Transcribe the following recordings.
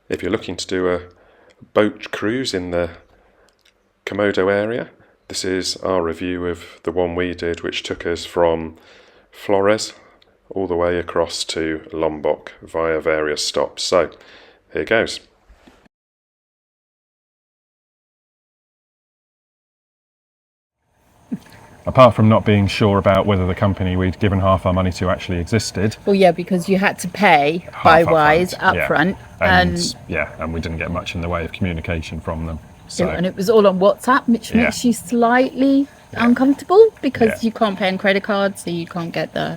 If you're looking to do a boat cruise in the Komodo area, this is our review of the one we did, which took us from Flores all the way across to Lombok via various stops. So here goes. Apart from not being sure about whether the company we'd given half our money to actually existed. Well, yeah, because you had to pay by Wise up front. And we didn't get much in the way of communication from them. So, and it was all on WhatsApp, which makes you slightly uncomfortable because you can't pay on credit cards, so you can't get the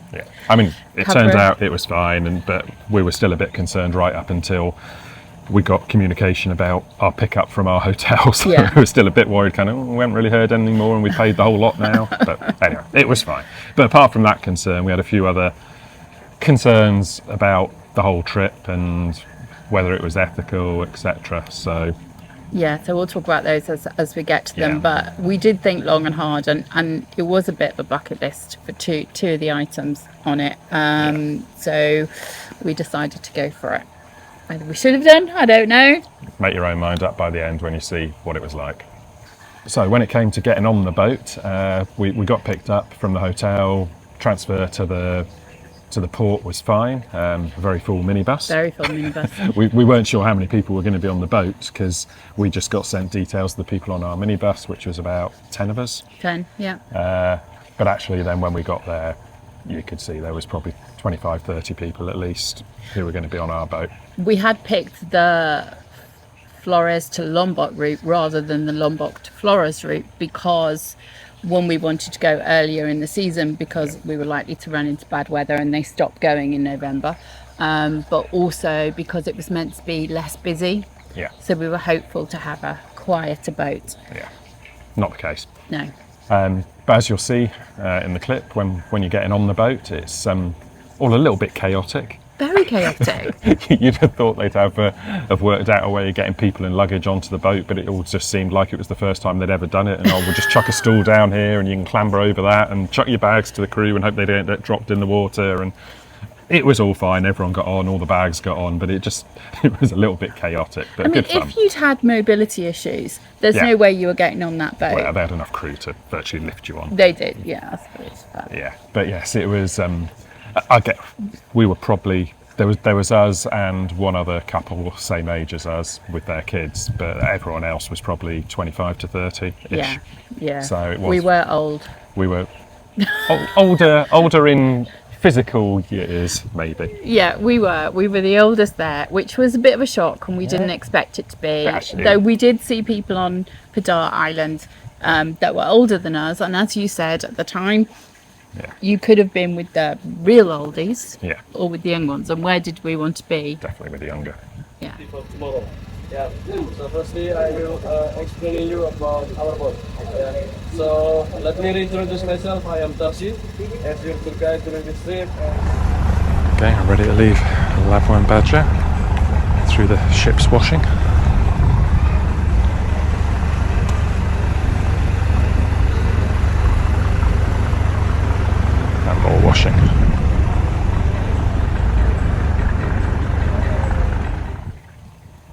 I mean, it turned out it was fine, but we were still a bit concerned right up until we got communication about our pickup from our hotel, so we were still a bit worried, we haven't really heard anything more and we paid the whole lot now. But anyway, it was fine. But apart from that concern, we had a few other concerns about the whole trip and whether it was ethical, etc. So we'll talk about those as we get to them. But we did think long and hard, and it was a bit of a bucket list for two of the items on it. So we decided to go for it. Whether we should have done, I don't know. Make your own mind up by the end when you see what it was like. So when it came to getting on the boat, we got picked up from the hotel. Transfer to the port was fine. A very full minibus. Very full minibus. we weren't sure how many people were going to be on the boat because we just got sent details of the people on our minibus, which was about 10 of us. 10, yeah. But actually then when we got there, you could see there was probably 25, 30 people at least who were going to be on our boat. We had picked the Flores to Lombok route rather than the Lombok to Flores route because one, we wanted to go earlier in the season because we were likely to run into bad weather and they stopped going in November, but also because it was meant to be less busy. So we were hopeful to have a quieter boat. Not the case. No. But as you'll see in the clip, when you're getting on the boat, it's all a little bit chaotic. Very chaotic. You'd have thought they'd have worked out a way of getting people and luggage onto the boat, but it all just seemed like it was the first time they'd ever done it. And we'll just chuck a stool down here and you can clamber over that and chuck your bags to the crew and hope they don't get dropped in the water. And it was all fine. Everyone got on, all the bags got on, but it was a little bit chaotic, but good fun. If you'd had mobility issues, there's no way you were getting on that boat. Well, they had enough crew to virtually lift you on. They did, I suppose. But yes, it was. We were probably there was us and one other couple same age as us with their kids, but everyone else was probably 25 to 30 ish. So it was, we were old. We were older in physical years, maybe. We were the oldest there, which was a bit of a shock, and we didn't expect it to be. Actually, though we did see people on Padar Island that were older than us, and as you said at the time, you could have been with the real oldies or with the young ones. And where did we want to be? Definitely with the younger. For tomorrow. So firstly I will explain you about our boat. So let me reintroduce myself. I am Tarsi, as your tour guide during this trip. Okay, I'm ready to leave Labuan Bajo through the ship's washing. And more washing.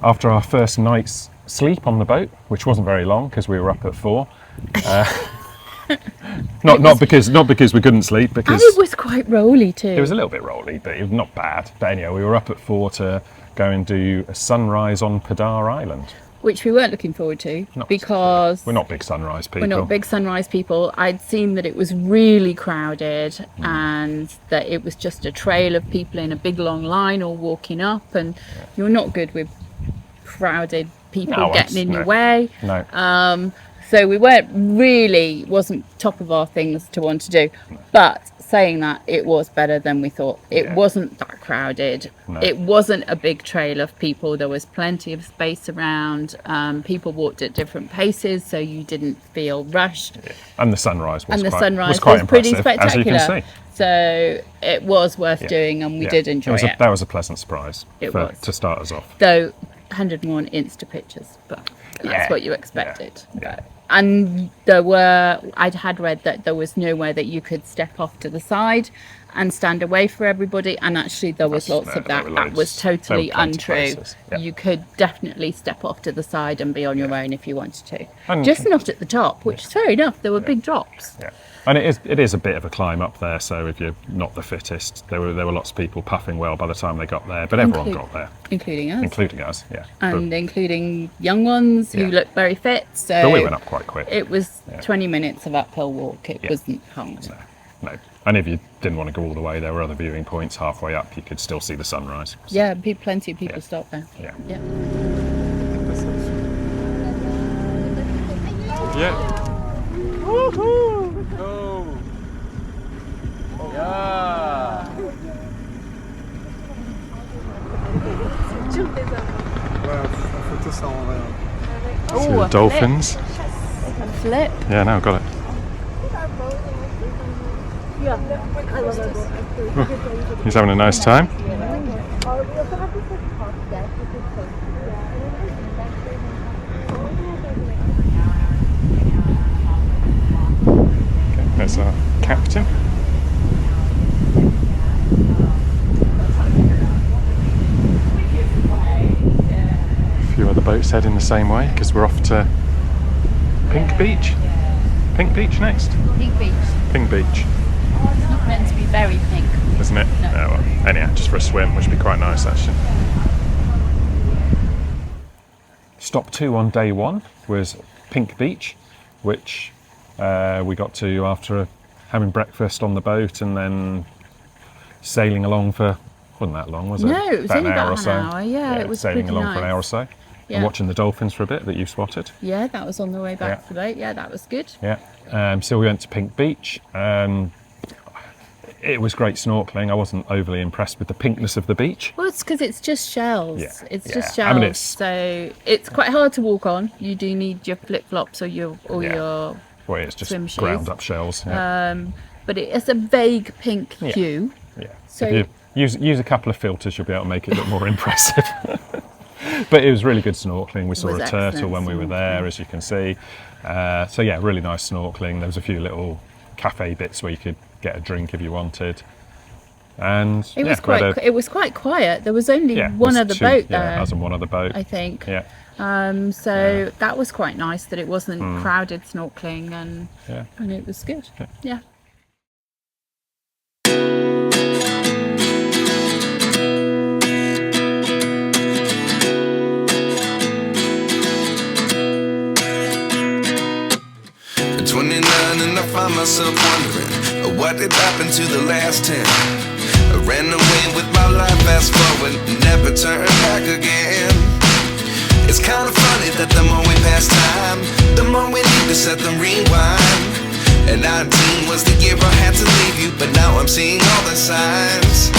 After our first night's sleep on the boat, which wasn't very long because we were up at 4, not because we couldn't sleep, because and it was quite rolly too. It was a little bit rolly, but it was not bad. But anyway, we were up at 4 to go and do a sunrise on Padar Island, which we weren't looking forward to because we're not big sunrise people. We're not big sunrise people. I'd seen that it was really crowded and that it was just a trail of people in a big long line all walking up, and you're not good with crowded people getting in your way. So we wasn't top of our things to want to do. But saying that, it was better than we thought. It wasn't that crowded. It wasn't a big trail of people. There was plenty of space around. People walked at different paces, so you didn't feel rushed. And the sunrise was was pretty spectacular. As you can see. So it was worth doing, and we did enjoy it. That was a pleasant surprise to start us off. Though 101 Insta pictures, but that's what you expected. And I'd had read that there was nowhere that you could step off to the side, and stand away for everybody. And actually there was lots of that. That was totally untrue. Yeah. You could definitely step off to the side and be on your own if you wanted to. And just not at the top, which is fair enough. There were big drops. Yeah. And it is a bit of a climb up there, so if you're not the fittest, there were lots of people puffing well by the time they got there, but everyone got there. Including us. Including us, yeah. And including young ones who looked very fit. So but we went up quite quick. It was 20 minutes of uphill walk. It wasn't hard. No. And if you didn't want to go all the way, there were other viewing points halfway up. You could still see the sunrise. So. Yeah, plenty of people stopped there. Yeah. Yeah. Yeah. Woohoo! Oh. Yeah. See the dolphins. Flip. Yeah, no, got it. He's having a nice time. Okay, there's our captain. A few other boats heading the same way because we're off to Pink Beach. Pink Beach next? Pink Beach. Pink Beach. It's not meant to be very pink. Isn't it? No. Yeah, well, anyhow, just for a swim, which would be quite nice actually. Stop 2 on day 1 was Pink Beach, which we got to after having breakfast on the boat and then sailing along for, wasn't that long, was it? No, it was only about or so. an hour. Yeah, it was sailing pretty along nice. for an hour or so. Yeah. And watching the dolphins for a bit that you spotted. Yeah, that was on the way back today. Yeah, that was good. Yeah. So we went to Pink Beach. It was great snorkeling. I wasn't overly impressed with the pinkness of the beach. Well, it's because it's just shells. Yeah, It's yeah. just shells. I mean, so it's quite hard to walk on. You do need your flip-flops or your Well, it's just swim shoes. ground up shells. Yeah. But it is a vague pink hue. Yeah. So if you use a couple of filters, you'll be able to make it look more impressive. But it was really good snorkeling. We saw a turtle when we were there, as you can see. So yeah, really nice snorkeling. There was a few little cafe bits where you could get a drink if you wanted. And it was quite quiet. There was only one other boat there. Yeah, us and one other boat. I think. Yeah. So that was quite nice that it wasn't crowded snorkeling and it was good. Yeah. At 29 and I find myself wondering what did happen to the last 10. I ran away with my life, fast forward, never turn back again. It's kind of funny that the more we pass time, the more we need to set them rewind. And 19 was the year I had to leave you, but now I'm seeing all the signs.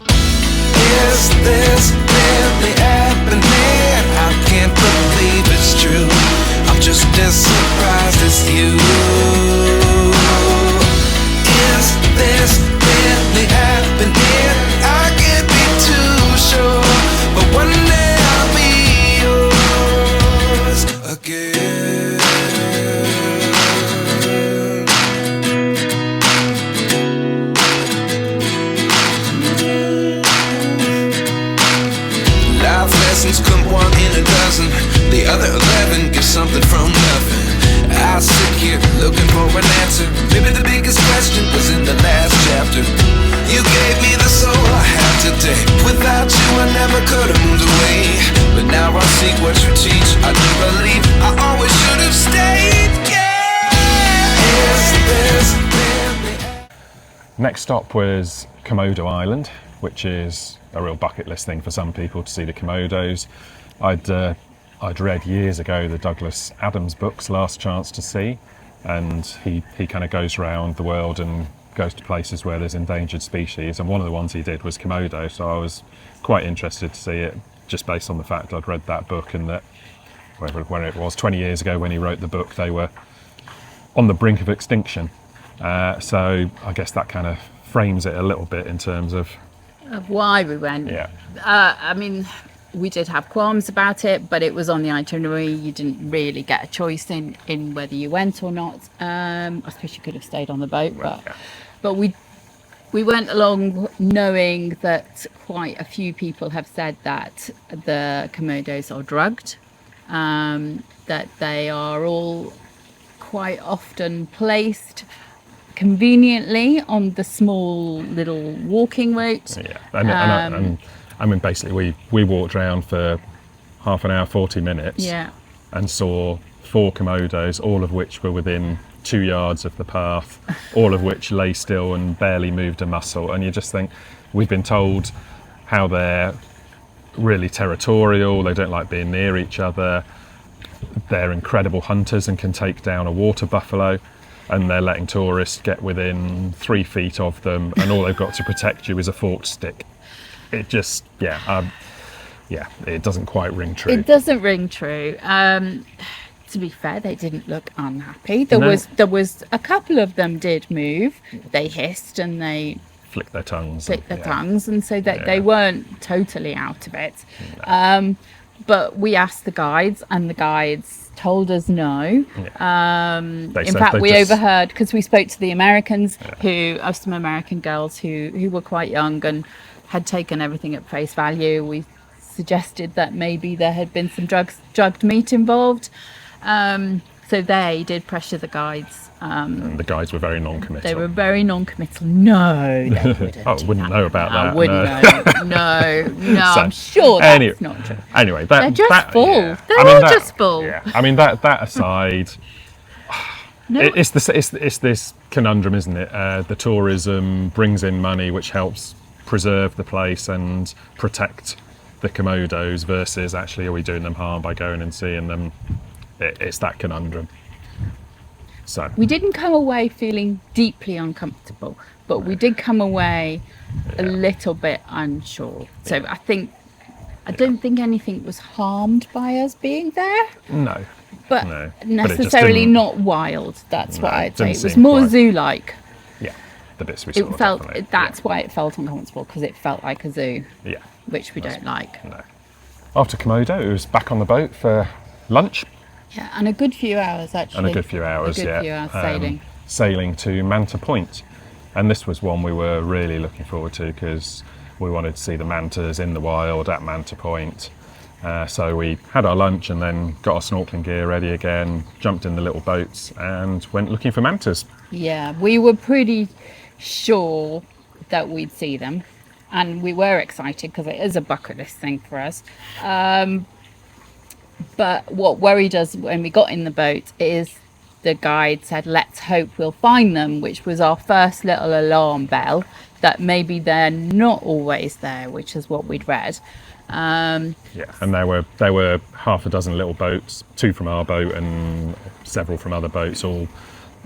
Is this really happening? I can't believe it's true. I'm just as surprised as you. Is this really happening? I can't be too sure, but one day I'll be yours again. Life lessons come 1 in a dozen. The other 11 give something from nothing. I sit here looking for an answer. Maybe the biggest question was in the last chapter. You gave me the soul I have today. Without you I never could have moved away. But now I see what you teach. I do believe I always should have stayed. Yeah. Is this really... Next stop was Komodo Island, which is a real bucket list thing for some people to see the Komodos. I'd read years ago the Douglas Adams books, Last Chance to See, and he kind of goes around the world and goes to places where there's endangered species, and one of the ones he did was Komodo, so I was quite interested to see it just based on the fact I'd read that book and that where it was 20 years ago when he wrote the book they were on the brink of extinction. So I guess that kind of frames it a little bit in terms of why we went. Yeah. I mean, we did have qualms about it, but it was on the itinerary. You didn't really get a choice in whether you went or not. I suppose you could have stayed on the boat, but we We went along knowing that quite a few people have said that the Komodos are drugged, that they are all quite often placed conveniently on the small little walking route. Yeah, and I mean, basically, we walked around for half an hour, 40 minutes, Yeah. and saw 4 Komodos, all of which were within 2 yards of the path, all of which lay still and barely moved a muscle. And you just think, we've been told how they're really territorial, they don't like being near each other, they're incredible hunters and can take down a water buffalo, and they're letting tourists get within 3 feet of them, and all they've got to protect you is a forked stick. It just, it doesn't quite ring true. It doesn't ring true. To be fair, they didn't look unhappy. There was a couple of them did move. They hissed and they flick their tongues, tongues, and so that they weren't totally out of it. No. But we asked the guides, and the guides told us no. Yeah. In fact, we overheard, because we spoke to the Americans, some American girls who were quite young and had taken everything at face value. We suggested that maybe there had been some drugged meat involved. So they did pressure the guides. And the guides were very non-committal. They were very non-committal. No, they wouldn't. Wouldn't know about that. I wouldn't know. No, so, I'm sure that's not true. Anyway, they're just full. Yeah. They're all just full. Yeah. I mean, that aside, it's this conundrum, isn't it? The tourism brings in money, which helps preserve the place and protect the Komodos, versus actually, are we doing them harm by going and seeing them? It's that conundrum. So we didn't come away feeling deeply uncomfortable, but we did come away a little bit unsure. So I don't think anything was harmed by us being there. No. But necessarily not wild. That's what I'd say. It was more zoo-like. Yeah, the bits we saw. That's why it felt uncomfortable, because it felt like a zoo. Yeah. Which we don't like. No. After Komodo, it was back on the boat for lunch. Yeah, and a good few hours actually. And a good few hours, sailing. Sailing to Manta Point. And this was one we were really looking forward to, because we wanted to see the mantas in the wild at Manta Point. So we had our lunch and then got our snorkeling gear ready again, jumped in the little boats and went looking for mantas. Yeah, we were pretty sure that we'd see them. And we were excited because it is a bucket list thing for us. But what worried us when we got in the boat is the guide said, let's hope we'll find them, which was our first little alarm bell, that maybe they're not always there, which is what we'd read. And there were half a dozen little boats, 2 from our boat and several from other boats, all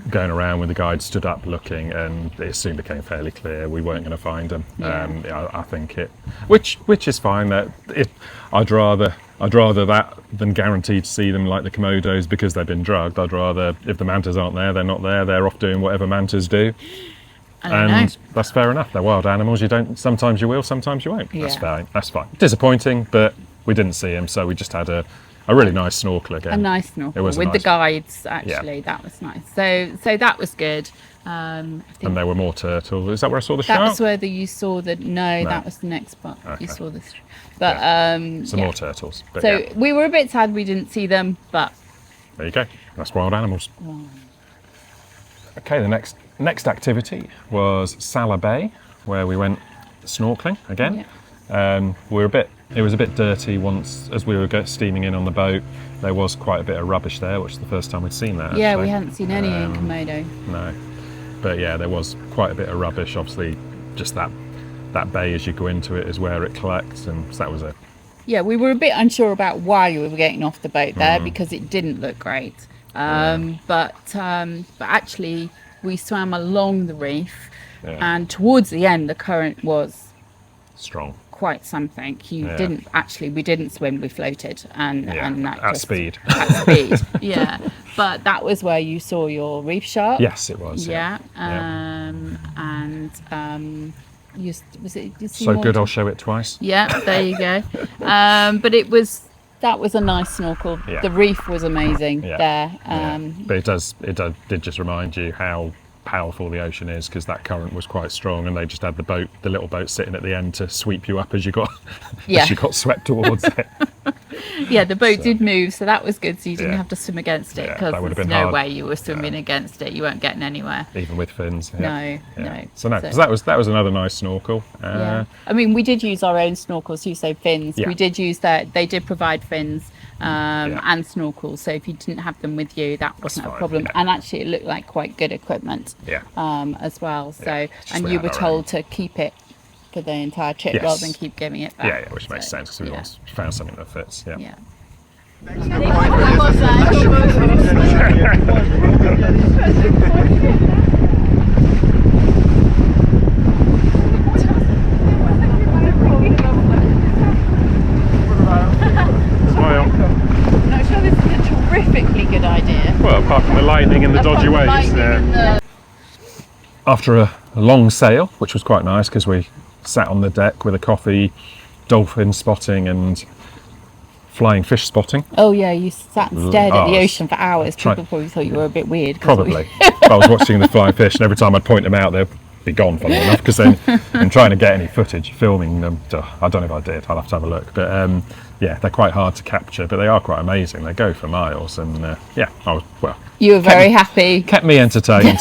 going around when the guide stood up looking, and it soon became fairly clear we weren't going to find them. I think which is fine. I'd rather that than guaranteed to see them like the Komodos because they've been drugged. I'd rather, if the mantas aren't there, they're not there. They're off doing whatever mantas do. That's fair enough. They're wild animals. Sometimes you will, sometimes you won't. That's fine. That's fine. Disappointing, but we didn't see them, so we just had a really nice snorkel again. A nice snorkel with the guides, actually. Yeah. That was nice. So that was good. And there were more turtles. Is that where I saw the shark? That was where you saw the... No, that was the next spot. Okay. You saw this. But, some more turtles. But so we were a bit sad we didn't see them, but... There you go. That's wild animals. Wow. Okay, the next activity was Saleh Bay, where we went snorkeling again. Yeah. It was a bit dirty once as we were steaming in on the boat. There was quite a bit of rubbish there, which is the first time we'd seen that. Yeah, actually. We hadn't seen any in Komodo. No, but yeah, there was quite a bit of rubbish. Obviously, just that bay as you go into it is where it collects, and so that was it. Yeah, we were a bit unsure about why we were getting off the boat there because it didn't look great. But actually, we swam along the reef, and towards the end, the current was strong. Quite something. We didn't swim, we floated and that at speed. Yeah, but that was where you saw your reef shark. Yes, it was. You see so good I'll show it twice. Yeah, there you go. But that was a nice snorkel. The reef was amazing there. But it did just remind you how powerful the ocean is, because that current was quite strong, and they just had the little boat sitting at the end to sweep you up as you got as you got swept towards it. Yeah, the boat did move, so that was good. So you didn't have to swim against it, because there's no hard. way you were swimming against it. You weren't getting anywhere. Even with fins. No. So because that was another nice snorkel. I mean, we did use our own snorkels. You say fins. Yeah. We did use that. They did provide fins and snorkels. So if you didn't have them with you, that wasn't a problem. Yeah. And actually, it looked like quite good equipment. As well. So and you were told to keep it for the entire trip rather than keep giving it back. Yeah, which makes sense, because we found something that fits. Yeah. Smile. Not sure this is a terrifically good idea. Well, apart from the lightning and the dodgy waves. After a long sail, which was quite nice, because we sat on the deck with a coffee, dolphin spotting and flying fish spotting. Oh yeah, you sat and stared at the ocean for hours. People probably thought you were a bit weird. Probably. But I was watching the flying fish, and every time I'd point them out, they'd be gone, funnily enough, because then I'm trying to get any footage filming them. I don't know if I did, I'll have to have a look. But they're quite hard to capture, but they are quite amazing. They go for miles, and you were very happy. Kept me entertained,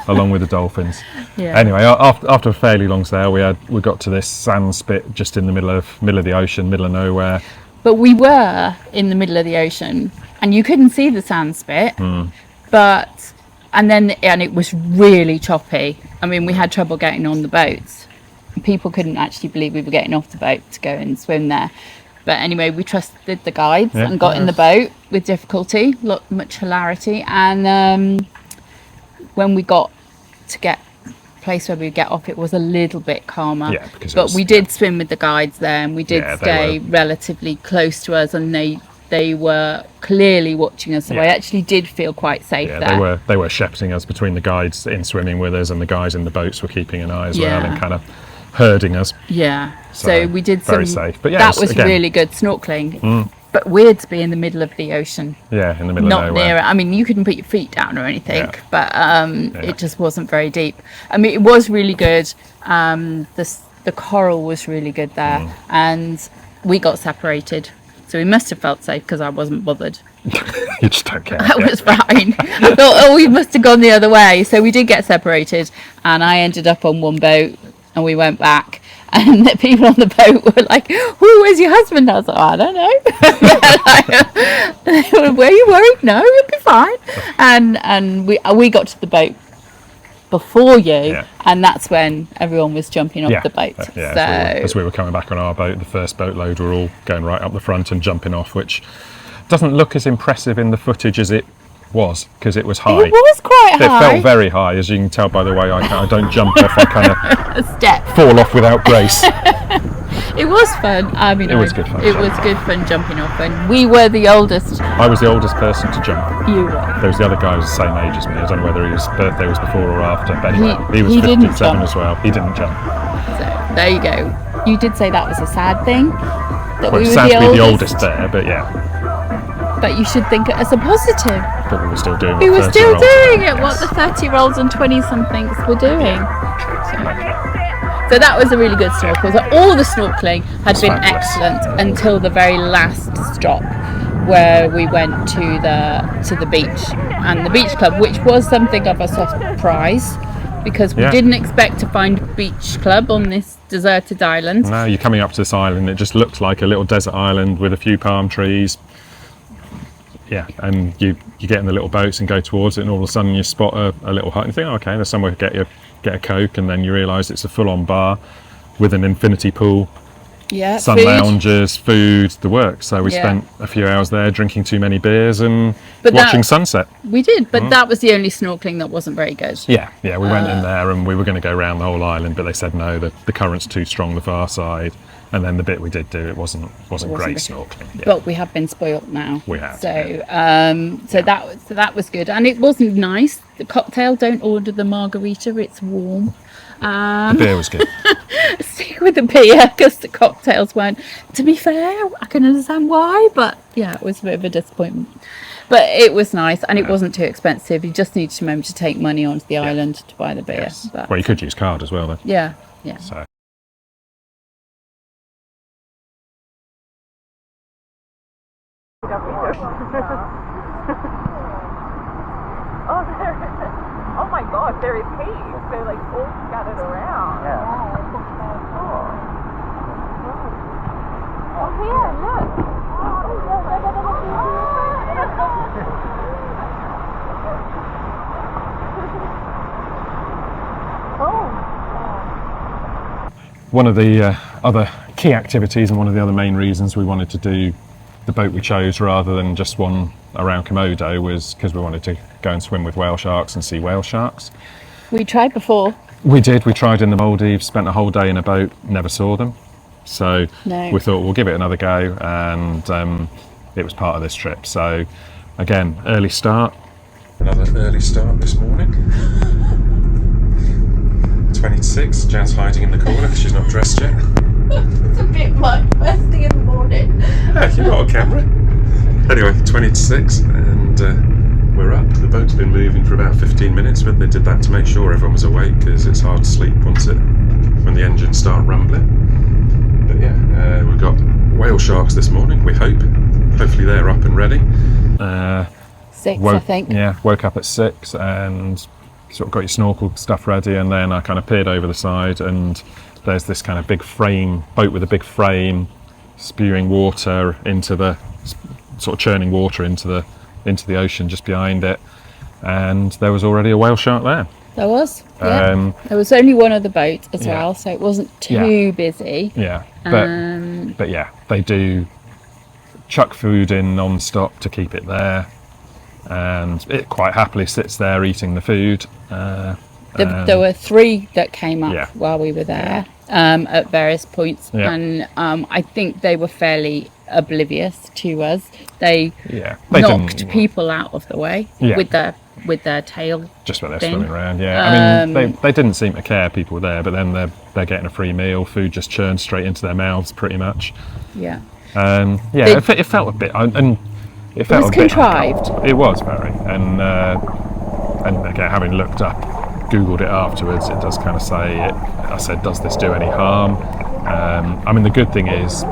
along with the dolphins. Yeah. Anyway, after a fairly long sail, we got to this sand spit just in the middle of the ocean, middle of nowhere. But we were in the middle of the ocean, and you couldn't see the sand spit. And it was really choppy. I mean, we had trouble getting on the boats. People couldn't actually believe we were getting off the boat to go and swim there. But anyway, we trusted the guides and got in the boat with difficulty, much hilarity. And when we got to get a place where we would get off, it was a little bit calmer. Yeah, but we did swim with the guides there, and we did stay relatively close to us, and they were clearly watching us. So I actually did feel quite safe there. They were shepherding us between the guides in swimming with us, and the guys in the boats were keeping an eye as well, and kind of herding us. Yeah. So we did very safe. But that was really good snorkeling. But weird to be in the middle of the ocean. Yeah, in the middle of nowhere. Not near it. I mean, you couldn't put your feet down or anything, but it just wasn't very deep. I mean, it was really good. The coral was really good there, and we got separated. So we must have felt safe, because I wasn't bothered. You just don't care. That was fine. I thought, we must have gone the other way. So we did get separated, and I ended up on one boat, and we went back. And the people on the boat were like, where's your husband? I was like, I don't know. Were you worried? No, you'll be fine. And we got to the boat before you, and that's when everyone was jumping off the boat. So as we were coming back on our boat, the first boatload were all going right up the front and jumping off, which doesn't look as impressive in the footage as it was, because it was high. It was quite high. It felt very high, as you can tell by the way I don't jump off. I kind of fall off without grace. It was fun. I mean, it was good fun. It was good fun jumping off, and we were the oldest. I was the oldest person to jump. You were. There was the other guy who was the same age as me. I don't know whether his birthday was before or after, but anyway, he was 57 as well. He didn't jump. So there you go. You did say that was a sad thing. That we were sad to be the oldest there, but But you should think it as a positive. But we were still doing it. We were still doing it, what the 30-year-olds and 20-somethings were doing. So that was a really good snorkel. So all the snorkeling had been excellent until the very last stop, where we went to the beach and the beach club, which was something of a surprise, because we didn't expect to find a beach club on this deserted island. No, you're coming up to this island, it just looks like a little desert island with a few palm trees. Yeah, and you get in the little boats and go towards it, and all of a sudden you spot a little hut and you think, okay, there's somewhere to get a Coke, and then you realise it's a full-on bar with an infinity pool, sun lounges, food, the works. So we spent a few hours there drinking too many beers and watching sunset. We did, but that was the only snorkeling that wasn't very good. Yeah, we went in there and we were going to go around the whole island, but they said no, the current's too strong the far side. And then the bit we did do, it wasn't great snorkeling. Yeah. But we have been spoilt now. We have. So that was good, and it wasn't nice. The cocktail, don't order the margarita; it's warm. The beer was good. Stick with the beer, because the cocktails weren't. To be fair, I can understand why, but yeah, it was a bit of a disappointment. But it was nice, and it wasn't too expensive. You just need to remember to take money onto the island to buy the beer. Yes. But, Well, you could use card as well, though. yeah. So. Oh my god, there is heaps. They're like all scattered around. Yeah. Oh, here, One of the other key activities and one of the other main reasons we wanted to do the boat we chose rather than just one around Komodo was because we wanted to go and swim with whale sharks and see whale sharks. We tried before. We did. We tried in the Maldives, spent a whole day in a boat, never saw them. So No. we thought we'll give it another go, and it was part of this trip. So again, early start. Another early start this morning. 20 to 6. Jan's hiding in the corner because she's not dressed yet. It's a bit much first thing in the morning. Yeah, you've got a camera. Anyway, 20 to 6, and we're up. The boat's been moving for about 15 minutes, but they did that to make sure everyone was awake because it's hard to sleep when the engines start rumbling. But yeah, we've got whale sharks this morning, we hope. Hopefully they're up and ready. 6, I think. Yeah, woke up at 6 and sort of got your snorkel stuff ready, and then I kind of peered over the side, and there's this kind of big frame, boat with a big frame, spewing water into the, sort of churning water into the ocean just behind it, and there was already a whale shark there. There was. Yeah. There was only one other boat as Yeah. well, so it wasn't too busy. Yeah, but yeah, they do chuck food in non-stop to keep it there, and it quite happily sits there eating the food. There were 3 that came up Yeah. while we were there at various points, Yeah. and I think they were fairly oblivious to us. They They knocked didn't- people out of the way Yeah. with their tail. just where they're thing. swimming around. Yeah, I mean they didn't seem to care people were there, but then they're getting a free meal, food just churned straight into their mouths pretty much. Yeah. Yeah, They- it felt a bit, and it felt was a bit contrived. uncomfortable. It was very, and again, having looked up, Googled it afterwards, it does kind of say it. I said, does this do any harm? I mean, the good thing is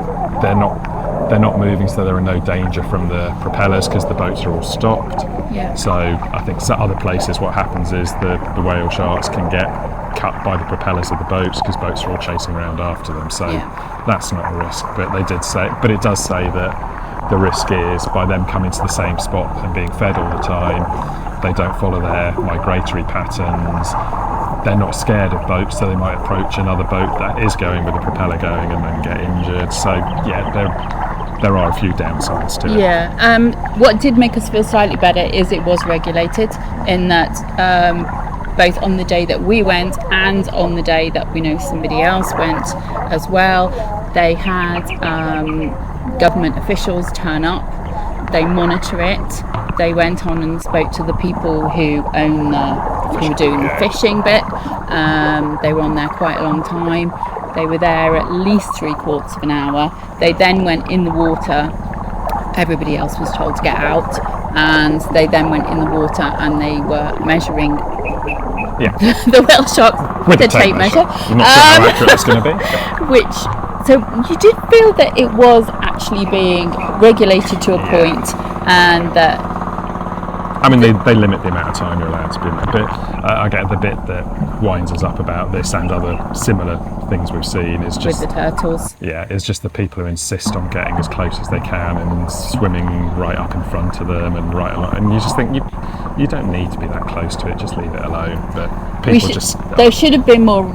they're not moving, so they're in no danger from the propellers because the boats are all stopped. Yeah. So I think some other places what happens is the whale sharks can get cut by the propellers of the boats because boats are all chasing around after them. So that's not a risk. But they did say, but it does say that the risk is by them coming to the same spot and being fed all the time, they don't follow their migratory patterns. They're not scared of boats, so they might approach another boat that is going with a propeller going and then get injured. So yeah, there are a few downsides to it. Yeah. What did make us feel slightly better is it was regulated in that both on the day that we went and on the day that we know somebody else went as well, they had government officials turn up. They monitor it. They went on and spoke to the people who own who were doing the fishing bit. They were on there quite a long time. They were there at least 3/4 of an hour. They then went in the water. Everybody else was told to get out, and they then went in the water and they were measuring the whale sharks With with a a tape measure. I'm not sure how accurate that's going to be. So you did feel that it was actually being regulated to a point, and that I mean, they limit the amount of time you're allowed to be in there, but I get the bit that winds us up about this and other similar things we've seen is with just the turtles. it's just the people who insist on getting as close as they can and swimming right up in front of them and right along, and you just think you don't need to be that close to it, just leave it alone. But people There should have been more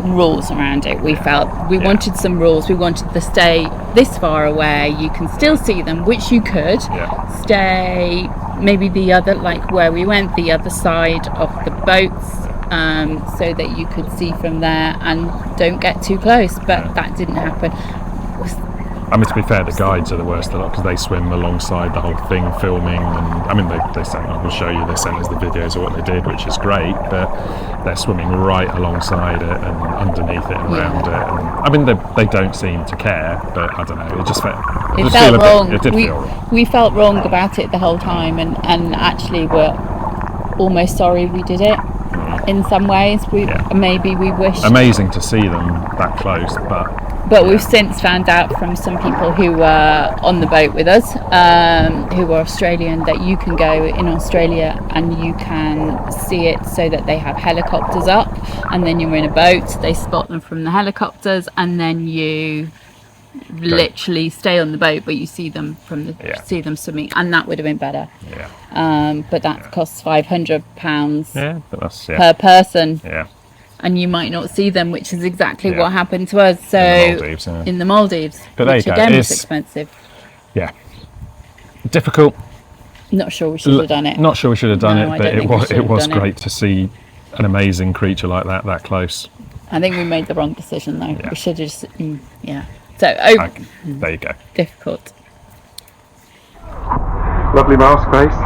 rules around it. We felt we wanted some rules. We wanted to stay this far away. You can still see them, which you could. Stay maybe the other, like where we went, the other side of the boats, so that you could see from there and don't get too close. But that didn't happen. I mean, to be fair, the guides are the worst of the lot because they swim alongside the whole thing, filming, and I mean, they sent. I will show you. They sent us the videos of what they did, which is great. But they're swimming right alongside it and underneath it and around it. And I mean, they don't seem to care, but I don't know. It just felt. It felt wrong. It did feel wrong. We felt wrong about it the whole time, and actually we're almost sorry we did it. In some ways, maybe we wish. Amazing to see them that close, but we've since found out from some people who were on the boat with us, who were Australian, that you can go in Australia and you can see it so that they have helicopters up, and then you're in a boat. They spot them from the helicopters, and then you literally stay on the boat, but you see them see them swimming, and that would have been better. But that costs £500 per person. And you might not see them, which is exactly what happened to us. So in the Maldives, but which again was expensive. Difficult. Not sure we should have done it. Not sure we should have done it, but it was great it. to see an amazing creature like that close. I think we made the wrong decision though. We should have just So there you go. Difficult. Lovely mask, Grace.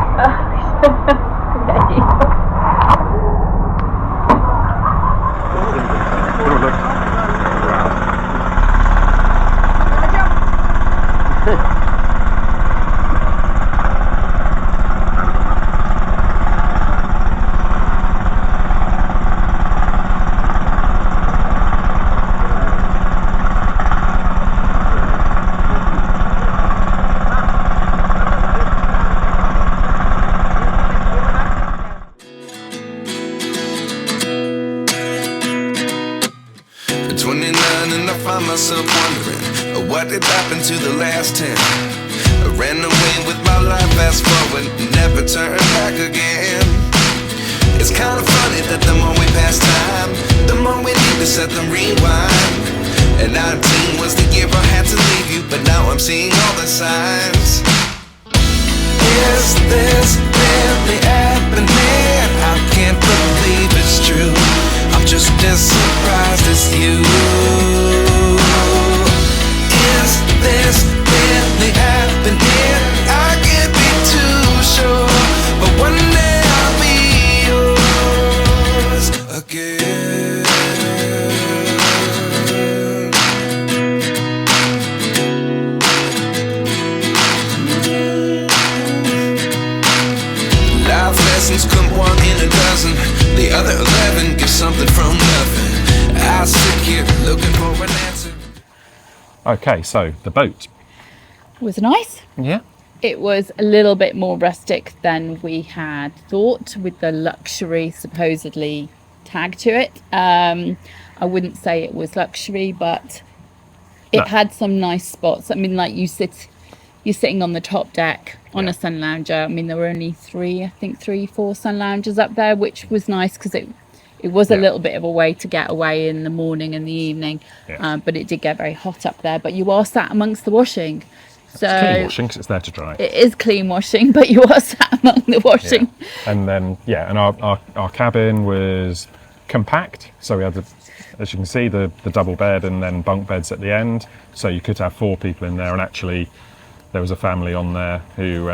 Myself wondering what did happen to the last 10. I ran away with my life, fast forward, never turn back again. It's kind of funny that the more we pass time, the more we need to set them rewind. And 19 was the year I had to leave you, but now I'm seeing all the signs. Is this really happening? I can't believe it's true. I'm just as surprised as you. Is this really happening? I can't be too sure, but one day I'll be yours again. Life lessons come one in a dozen. The other 11 give something from nothing. I sit here looking for an answer. Okay, so the boat was nice. Yeah. It was a little bit more rustic than we had thought, with the luxury supposedly tag to it. I wouldn't say it was luxury, but it had some nice spots. I mean, like you're sitting on the top deck on a sun lounger. I mean, there were only 4 sun loungers up there, which was nice because it was a little bit of a way to get away in the morning and the evening, but it did get very hot up there. But you are sat amongst the washing. So it's clean washing because it's there to dry. It is clean washing, but you are sat among the washing. And then, and our cabin was compact. So we had, as you can see, the double bed and then bunk beds at the end. So you could have 4 people in there. And actually, there was a family on there who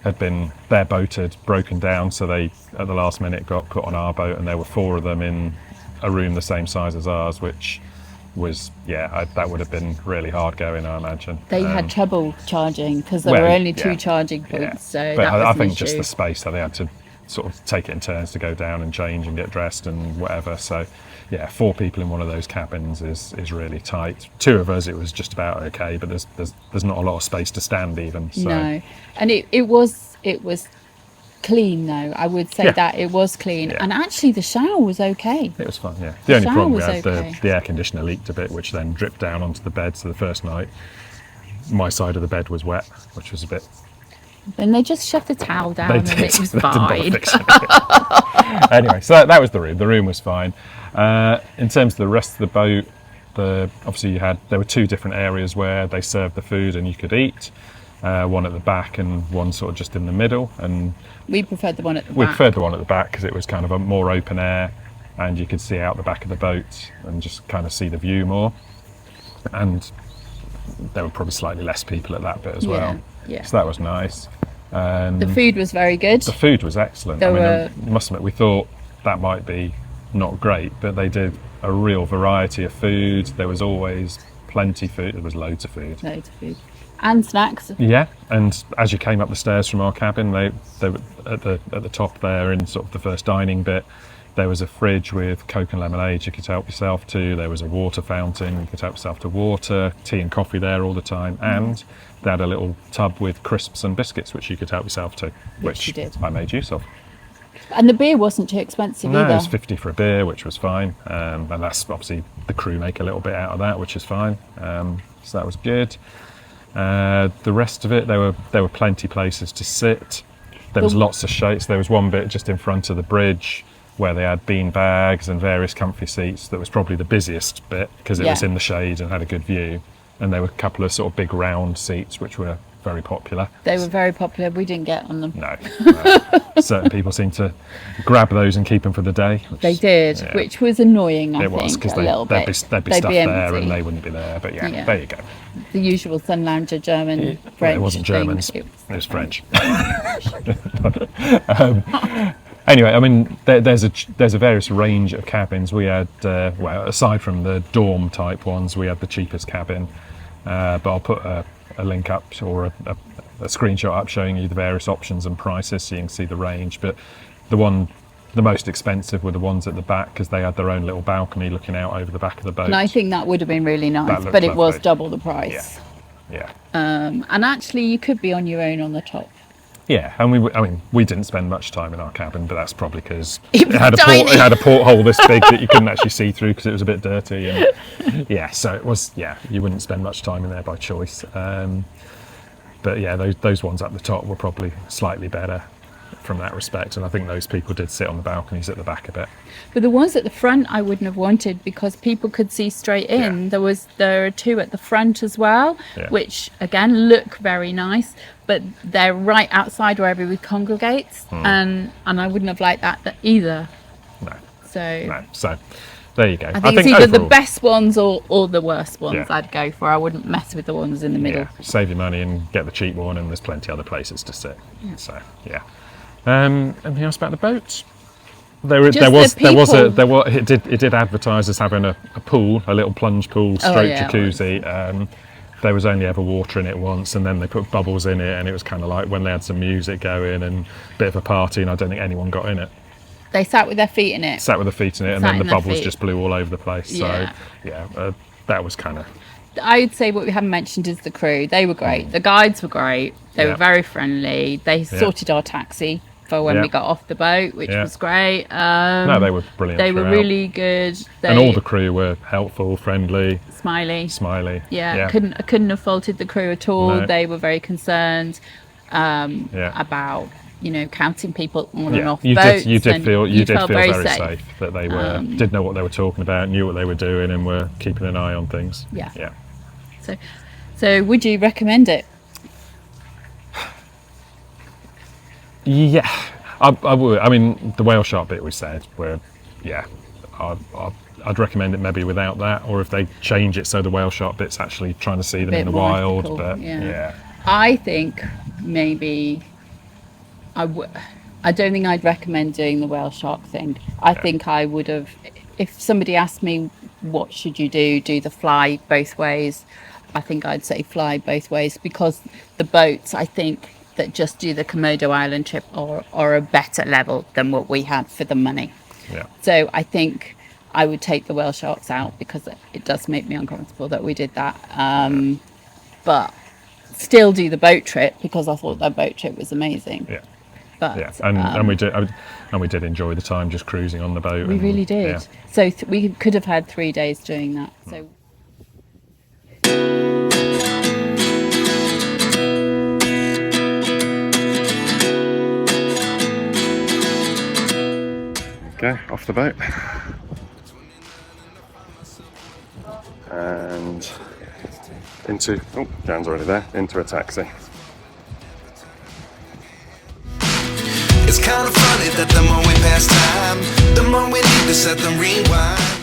had been, their boat had broken down, so they at the last minute got put on our boat, and there were 4 of them in a room the same size as ours, which was that would have been really hard going, I imagine. They had trouble charging because there were only 2 charging points, so but that was I an think issue. just the space, so they had to sort of take it in turns to go down and change and get dressed and whatever. So 4 people in one of those cabins is really tight. 2 of us, it was just about okay, but there's not a lot of space to stand even. So. No, and it was clean though. I would say that it was clean, and actually the shower was okay. It was fun. The only problem we had, okay. the air conditioner leaked a bit, which then dripped down onto the bed. So the first night, my side of the bed was wet, which was a bit. Then they just shoved the towel down and it was fine. Anyway, so that was the room. The room was fine. In terms of the rest of the boat, obviously there were 2 different areas where they served the food and you could eat. One at the back and one sort of just in the middle. And we preferred the one at the back. We preferred the one at the back because it was kind of a more open air, and you could see out the back of the boat and just kind of see the view more. And there were probably slightly less people at that bit as well. Yeah. So that was nice. The food was very good. The food was excellent. I must admit, we thought that might be not great, but they did a real variety of food. There was always plenty of food. There was loads of food. Loads of food. And snacks. Yeah, and as you came up the stairs from our cabin, they were at the top there in sort of the first dining bit. There was a fridge with Coke and lemonade you could help yourself to. There was a water fountain, you could help yourself to water, tea and coffee there all the time. And they had a little tub with crisps and biscuits, which you could help yourself to, which you did. I made use of. And the beer wasn't too expensive No, either. it was 50 for a beer, which was fine. And that's obviously, the crew make a little bit out of that, which is fine. So that was good. The rest of it, there were plenty places to sit. There was lots of shades. There was one bit just in front of the bridge where they had bean bags and various comfy seats. That was probably the busiest bit because it was in the shade and had a good view. And there were a couple of sort of big round seats which were very popular. They were very popular. We didn't get on them. No. Certain people seem to grab those and keep them for the day. They did, which was annoying, I think. It was, because there'd be stuff there and they wouldn't be there. But yeah, there you go. The usual sun lounger German, French. It wasn't thing. Germans, it was French. Anyway, I mean, there's a various range of cabins. We had, well, aside from the dorm type ones, we had the cheapest cabin. But I'll put a link up or a screenshot up showing you the various options and prices so you can see the range. But the most expensive were the ones at the back because they had their own little balcony looking out over the back of the boat. And I think that would have been really nice, but it was double the price. Yeah. And actually, you could be on your own on the top. Yeah, and we didn't spend much time in our cabin, but that's probably because it had a porthole this big that you couldn't actually see through because it was a bit dirty. And so it was. Yeah, you wouldn't spend much time in there by choice. But yeah, those ones up the top were probably slightly better from that respect, and I think those people did sit on the balconies at the back a bit. But the ones at the front I wouldn't have wanted because people could see straight in. Yeah. There are two at the front as well, which again look very nice, but they're right outside where everybody congregates, and I wouldn't have liked that either. No. So there you go. I think it's either overall, the best ones or the worst ones I'd go for. I wouldn't mess with the ones in the middle. Yeah. Save your money and get the cheap one, and there's plenty other places to sit. Yeah. So yeah. Anything else about the boat? It did advertise as having a pool, a little plunge pool, jacuzzi. There was only ever water in it once, and then they put bubbles in it, and it was kind of like when they had some music going and a bit of a party, and I don't think anyone got in it. They sat with their feet in it. And then the bubbles just blew all over the place. Yeah. So that was kind of. I'd say what we haven't mentioned is the crew. They were great. The guides were great. They were very friendly. They sorted our taxi for when we got off the boat, which was great. No, they were brilliant. They were really good. And all the crew were helpful, friendly, smiley. Yeah. I couldn't have faulted the crew at all. No. They were very concerned about counting people on and off boats. You did feel very safe. safe that they were did know what they were talking about, knew what they were doing, and were keeping an eye on things. Yeah. So would you recommend it? Yeah, I would. I mean, the whale shark bit we said, I'd recommend it maybe without that, or if they change it so the whale shark bit's actually trying to see them in the wild. Ethical, but I think maybe I don't think I'd recommend doing the whale shark thing. I think I would have, if somebody asked me what should you do the fly both ways, I think I'd say fly both ways, because the boats, I think, that just do the Komodo Island trip are a better level than what we had for the money. Yeah. So I think I would take the whale sharks out because it does make me uncomfortable that we did that. But still do the boat trip because I thought that boat trip was amazing. Yeah. But and we did enjoy the time just cruising on the boat. We really did. Yeah. So we could have had 3 days doing that. So. Okay, off the boat. And Jan's already there, into a taxi. It's kind of funny that the more we pass time, the more we need to set them rewind.